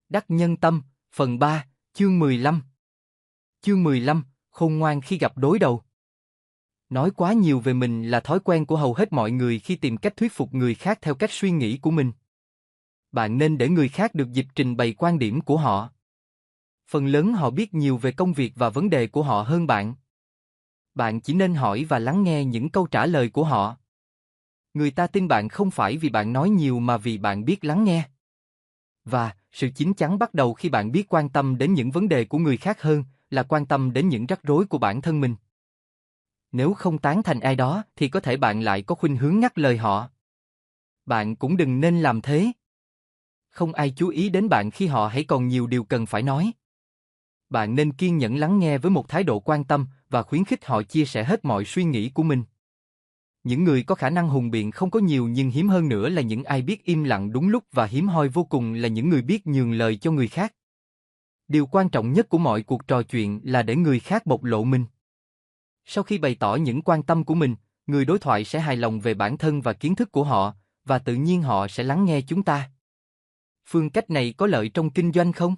Đắc nhân tâm, phần 3, chương 15. Chương 15, khôn ngoan khi gặp đối đầu. Nói quá nhiều về mình là thói quen của hầu hết mọi người khi tìm cách thuyết phục người khác theo cách suy nghĩ của mình. Bạn nên để người khác được dịp trình bày quan điểm của họ. Phần lớn họ biết nhiều về công việc và vấn đề của họ hơn bạn. Bạn chỉ nên hỏi và lắng nghe những câu trả lời của họ. Người ta tin bạn không phải vì bạn nói nhiều mà vì bạn biết lắng nghe. Và, sự chín chắn bắt đầu khi bạn biết quan tâm đến những vấn đề của người khác hơn là quan tâm đến những rắc rối của bản thân mình. Nếu không tán thành ai đó thì có thể bạn lại có khuynh hướng ngắt lời họ. Bạn cũng đừng nên làm thế. Không ai chú ý đến bạn khi họ hãy còn nhiều điều cần phải nói. Bạn nên kiên nhẫn lắng nghe với một thái độ quan tâm và khuyến khích họ chia sẻ hết mọi suy nghĩ của mình. Những người có khả năng hùng biện không có nhiều, nhưng hiếm hơn nữa là những ai biết im lặng đúng lúc, và hiếm hoi vô cùng là những người biết nhường lời cho người khác. Điều quan trọng nhất của mọi cuộc trò chuyện là để người khác bộc lộ mình. Sau khi bày tỏ những quan tâm của mình, người đối thoại sẽ hài lòng về bản thân và kiến thức của họ, và tự nhiên họ sẽ lắng nghe chúng ta. Phương cách này có lợi trong kinh doanh không?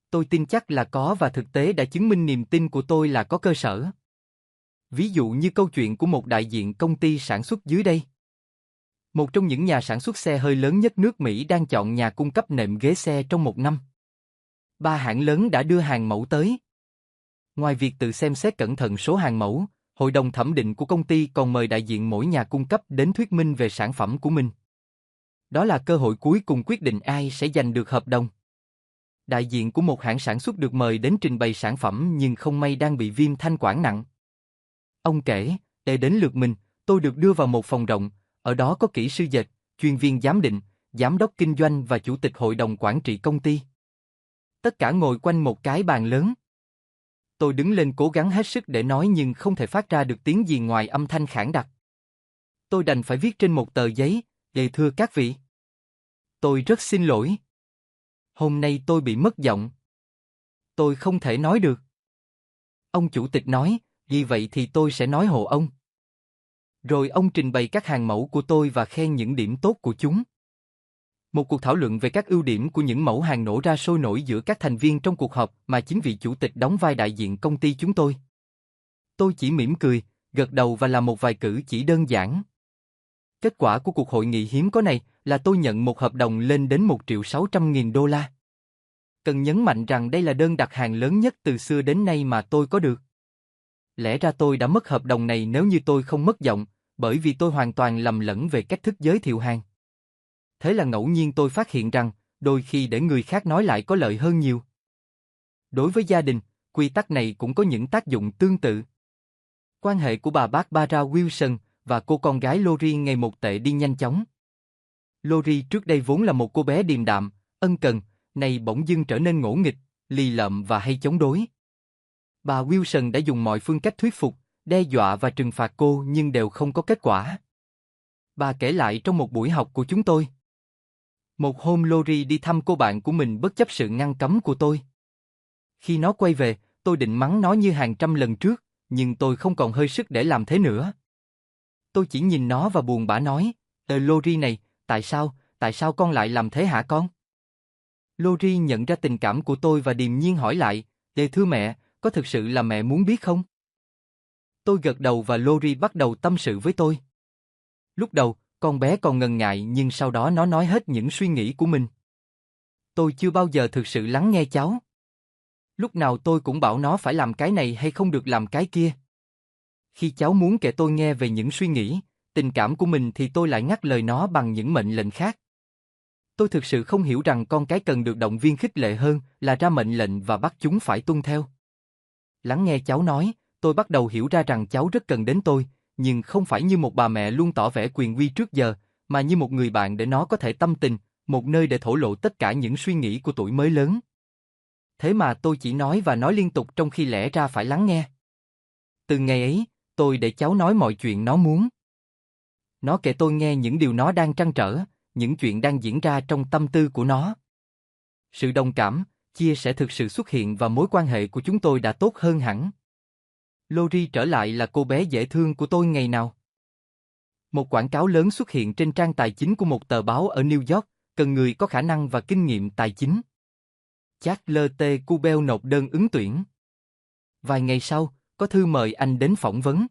Tôi tin chắc là có, và thực tế đã chứng minh niềm tin của tôi là có cơ sở. Ví dụ như câu chuyện của một đại diện công ty sản xuất dưới đây. Một trong những nhà sản xuất xe hơi lớn nhất nước Mỹ đang chọn nhà cung cấp nệm ghế xe trong một năm. 3 hãng lớn đã đưa hàng mẫu tới. Ngoài việc tự xem xét cẩn thận số hàng mẫu, hội đồng thẩm định của công ty còn mời đại diện mỗi nhà cung cấp đến thuyết minh về sản phẩm của mình. Đó là cơ hội cuối cùng quyết định ai sẽ giành được hợp đồng. Đại diện của một hãng sản xuất được mời đến trình bày sản phẩm nhưng không may đang bị viêm thanh quản nặng. Ông kể, để đến lượt mình, tôi được đưa vào một phòng rộng, ở đó có kỹ sư dệt, chuyên viên giám định, giám đốc kinh doanh và chủ tịch hội đồng quản trị công ty. Tất cả ngồi quanh một cái bàn lớn. Tôi đứng lên cố gắng hết sức để nói nhưng không thể phát ra được tiếng gì ngoài âm thanh khản đặc. Tôi đành phải viết trên một tờ giấy, thưa các vị. Tôi rất xin lỗi. Hôm nay tôi bị mất giọng. Tôi không thể nói được. Ông chủ tịch nói, vì vậy thì tôi sẽ nói hộ ông. Rồi ông trình bày các hàng mẫu của tôi và khen những điểm tốt của chúng. Một cuộc thảo luận về các ưu điểm của những mẫu hàng nổ ra sôi nổi giữa các thành viên trong cuộc họp mà chính vị chủ tịch đóng vai đại diện công ty chúng tôi. Tôi chỉ mỉm cười, gật đầu và làm một vài cử chỉ đơn giản. Kết quả của cuộc hội nghị hiếm có này là tôi nhận một hợp đồng lên đến $1.600.000. Cần nhấn mạnh rằng đây là đơn đặt hàng lớn nhất từ xưa đến nay mà tôi có được. Lẽ ra tôi đã mất hợp đồng này nếu như tôi không mất giọng, bởi vì tôi hoàn toàn lầm lẫn về cách thức giới thiệu hàng. Thế là ngẫu nhiên tôi phát hiện rằng, đôi khi để người khác nói lại có lợi hơn nhiều. Đối với gia đình, quy tắc này cũng có những tác dụng tương tự. Quan hệ của bà Barbara Wilson và cô con gái Lori ngày một tệ đi nhanh chóng. Lori trước đây vốn là một cô bé điềm đạm, ân cần, nay bỗng dưng trở nên ngỗ nghịch, lì lợm và hay chống đối. Bà Wilson đã dùng mọi phương cách thuyết phục, đe dọa và trừng phạt cô nhưng đều không có kết quả. Bà kể lại trong một buổi học của chúng tôi. Một hôm Lori đi thăm cô bạn của mình bất chấp sự ngăn cấm của tôi. Khi nó quay về, tôi định mắng nó như hàng trăm lần trước, nhưng tôi không còn hơi sức để làm thế nữa. Tôi chỉ nhìn nó và buồn bã nói, Lori này, tại sao con lại làm thế hả con? Lori nhận ra tình cảm của tôi và điềm nhiên hỏi lại, thưa mẹ, có thực sự là mẹ muốn biết không? Tôi gật đầu và Lori bắt đầu tâm sự với tôi. Lúc đầu, con bé còn ngần ngại nhưng sau đó nó nói hết những suy nghĩ của mình. Tôi chưa bao giờ thực sự lắng nghe cháu. Lúc nào tôi cũng bảo nó phải làm cái này hay không được làm cái kia. Khi cháu muốn kể tôi nghe về những suy nghĩ, tình cảm của mình thì tôi lại ngắt lời nó bằng những mệnh lệnh khác. Tôi thực sự không hiểu rằng con cái cần được động viên khích lệ hơn là ra mệnh lệnh và bắt chúng phải tuân theo. Lắng nghe cháu nói, tôi bắt đầu hiểu ra rằng cháu rất cần đến tôi, nhưng không phải như một bà mẹ luôn tỏ vẻ quyền uy trước giờ, mà như một người bạn để nó có thể tâm tình, một nơi để thổ lộ tất cả những suy nghĩ của tuổi mới lớn. Thế mà tôi chỉ nói và nói liên tục trong khi lẽ ra phải lắng nghe. Từ ngày ấy, tôi để cháu nói mọi chuyện nó muốn. Nó kể tôi nghe những điều nó đang trăn trở, những chuyện đang diễn ra trong tâm tư của nó. Sự đồng cảm, chia sẻ thực sự xuất hiện và mối quan hệ của chúng tôi đã tốt hơn hẳn. Lori trở lại là cô bé dễ thương của tôi ngày nào. Một quảng cáo lớn xuất hiện trên trang tài chính của một tờ báo ở New York, cần người có khả năng và kinh nghiệm tài chính. Charles T. Kubel nộp đơn ứng tuyển. Vài ngày sau, có thư mời anh đến phỏng vấn.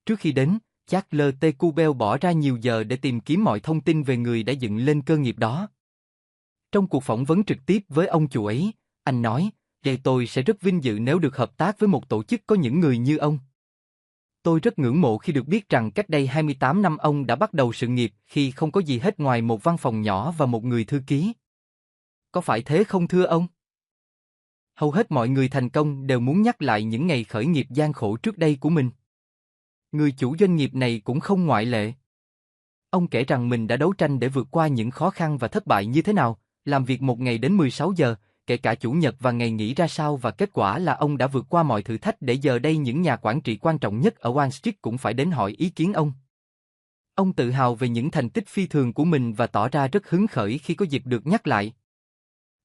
Trước khi đến, Charles T. Kubel bỏ ra nhiều giờ để tìm kiếm mọi thông tin về người đã dựng lên cơ nghiệp đó. Trong cuộc phỏng vấn trực tiếp với ông chủ ấy, anh nói, tôi sẽ rất vinh dự nếu được hợp tác với một tổ chức có những người như ông. Tôi rất ngưỡng mộ khi được biết rằng cách đây 28 năm ông đã bắt đầu sự nghiệp khi không có gì hết ngoài một văn phòng nhỏ và một người thư ký. Có phải thế không thưa ông? Hầu hết mọi người thành công đều muốn nhắc lại những ngày khởi nghiệp gian khổ trước đây của mình. Người chủ doanh nghiệp này cũng không ngoại lệ. Ông kể rằng mình đã đấu tranh để vượt qua những khó khăn và thất bại như thế nào, làm việc một ngày đến 16 giờ, kể cả chủ nhật và ngày nghỉ ra sao, và kết quả là ông đã vượt qua mọi thử thách để giờ đây những nhà quản trị quan trọng nhất ở Wall Street cũng phải đến hỏi ý kiến ông. Ông tự hào về những thành tích phi thường của mình và tỏ ra rất hứng khởi khi có dịp được nhắc lại.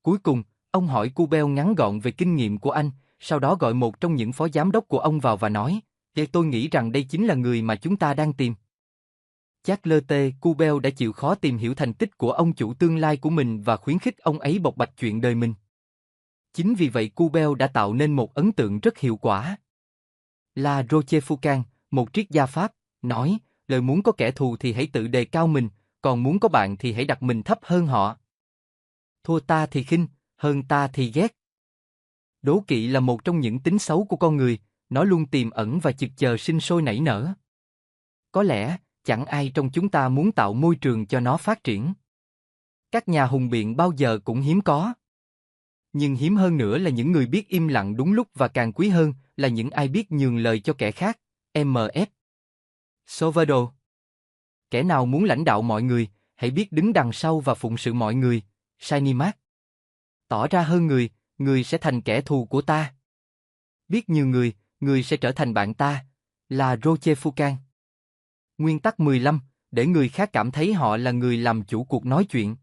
Cuối cùng, ông hỏi Kubel ngắn gọn về kinh nghiệm của anh, sau đó gọi một trong những phó giám đốc của ông vào và nói, tôi nghĩ rằng đây chính là người mà chúng ta đang tìm. Charles T. Kubel đã chịu khó tìm hiểu thành tích của ông chủ tương lai của mình và khuyến khích ông ấy bộc bạch chuyện đời mình. Chính vì vậy Kubel đã tạo nên một ấn tượng rất hiệu quả. La Rochefoucauld, một triết gia Pháp, nói, lời muốn có kẻ thù thì hãy tự đề cao mình, còn muốn có bạn thì hãy đặt mình thấp hơn họ. Thua ta thì khinh, hơn ta thì ghét. Đố kỵ là một trong những tính xấu của con người, nó luôn tiềm ẩn và chực chờ sinh sôi nảy nở. Có lẽ, chẳng ai trong chúng ta muốn tạo môi trường cho nó phát triển. Các nhà hùng biện bao giờ cũng hiếm có. Nhưng hiếm hơn nữa là những người biết im lặng đúng lúc, và càng quý hơn là những ai biết nhường lời cho kẻ khác. M.F. Salvador. Kẻ nào muốn lãnh đạo mọi người, hãy biết đứng đằng sau và phụng sự mọi người. Shiny Mark. Tỏ ra hơn người, người sẽ thành kẻ thù của ta. Biết nhiều người sẽ trở thành bạn ta. La Rochefoucauld. Nguyên tắc 15, để người khác cảm thấy họ là người làm chủ cuộc nói chuyện.